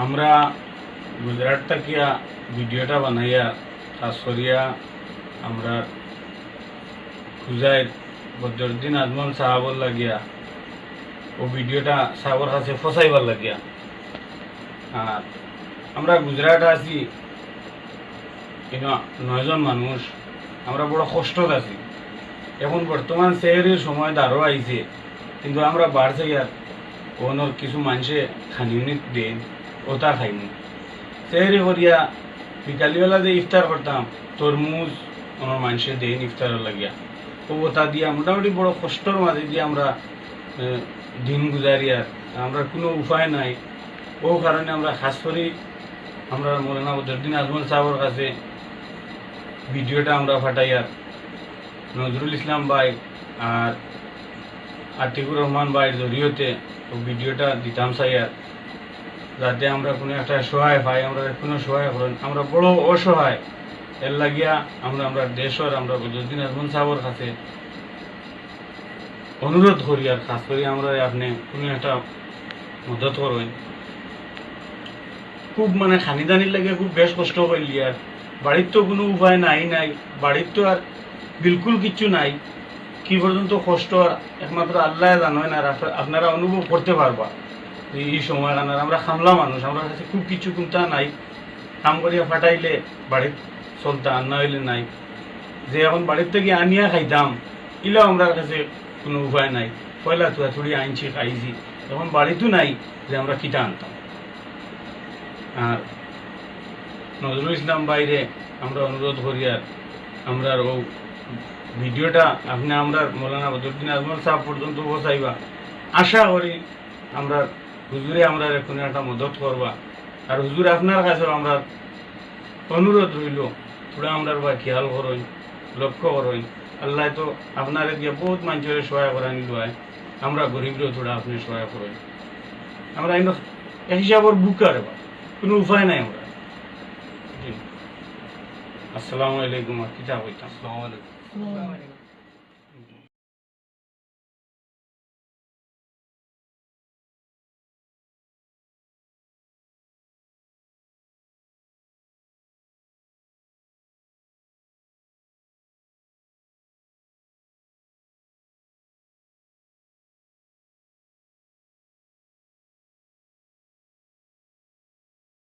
আমরা গুজরাট থাকিয়া ভিডিওটা বানাইয়া খাস করিয়া আমরা খুঁজাই বদরুদ্দিন আজমল সাহাবর লাগিয়া ও ভিডিওটা সাহাবর কাছে ফসাইবার লাগিয়া। আর আমরা গুজরাট আছি 9 জন মানুষ, আমরা বড় কষ্টত আছি। এখন বর্তমান শহরের সময় দাঁড়ো আইছে, কিন্তু আমরা বাড়ছে ইয়ার ওনার কিছু মানুষে খানিউনি দেন ওটা খাইনি। শহরে করিয়া বিকালিবেলা যে ইফতার করতাম তরমুজ ওনার মানুষে দেন ইফতারের লাগিয়া, ও ওটা দিয়া মোটামুটি বড় কষ্টর মাঝে দিয়ে আমরা দিন গুজারিয়ার। আমরা কোনো উপায় নাই, ও কারণে আমরা খাস করি আমরা মৌলানা বদরুদ্দিন আজমল সাহেবের কাছে ভিডিওটা আমরা ফাটাইয়ার নজরুল ইসলাম ভাই আর আতিকুর রহমান ভাইয়ের জড়িয়তে ও ভিডিওটা দিতাম চাইয়ার, যাতে আমরা কোনো একটা সহায় পাই। আমরা কোনো সহায় করেন, আমরা বড় অসহায়। এর লাগিয়া আমরা দেশের আমরা বদরুদ্দিন আজমল সাহেবের কাছে অনুরোধ করি, আর খাস করি আমরা আপনি কোনো একটা মদত করবেন। খুব মানে খানি দানির লাগে খুব বেশ কষ্ট করলি, আর বাড়ির তো কোনো উপায় নাই, বাড়ির তো আর বিলকুল কিচ্ছু নাই। কি পর্যন্ত কষ্ট একমাত্র আল্লাহ জানেন, আর আপনারা অনুভব করতে পারবা এই সময়। আমরা খামলা মানুষ, আমরা কাছে খুব কিছু চিন্তা নাই। কাম করিয়া ফাটাইলে বাড়ির চলতা, আন্না হইলে নাই। যে এখন বাড়ির থেকে আনিয়া খাইতাম, ইলাও আমরা কাছে কোনো উপায় নাই। পয়লা থুড়ি আনছি খাইছি, এখন বাড়িতেও নাই যে আমরা কিটা আনতাম। আর নজরুল ইসলাম বাইরে আমরা অনুরোধ করি, আর আমরা ও ভিডিওটা আপনি আমরা মৌলানা বদরুদ্দিন আজমল সাহেব পর্যন্ত পৌঁছাইবা। আশা করি আমরা হুজুরে আমরা কোনো একটা মদত করবা। আর হুজুর আপনার কাছে আমরা অনুরোধ রইল, থোড়া আমরা বা খেয়াল করুন, লক্ষ্য করুন। আল্লাহ তো আপনার দিয়ে বহুত মানুষের সহায় করা নিল হয়, আমরা গরিবরেও থোড়া আপনি সহায় করুন। আমরা এক হিসাবর বুকার কোনো উপায় নাই আমরা। আসসালামু আলাইকুম। কিতা হইতাম। আসসালামু আলাইকুম।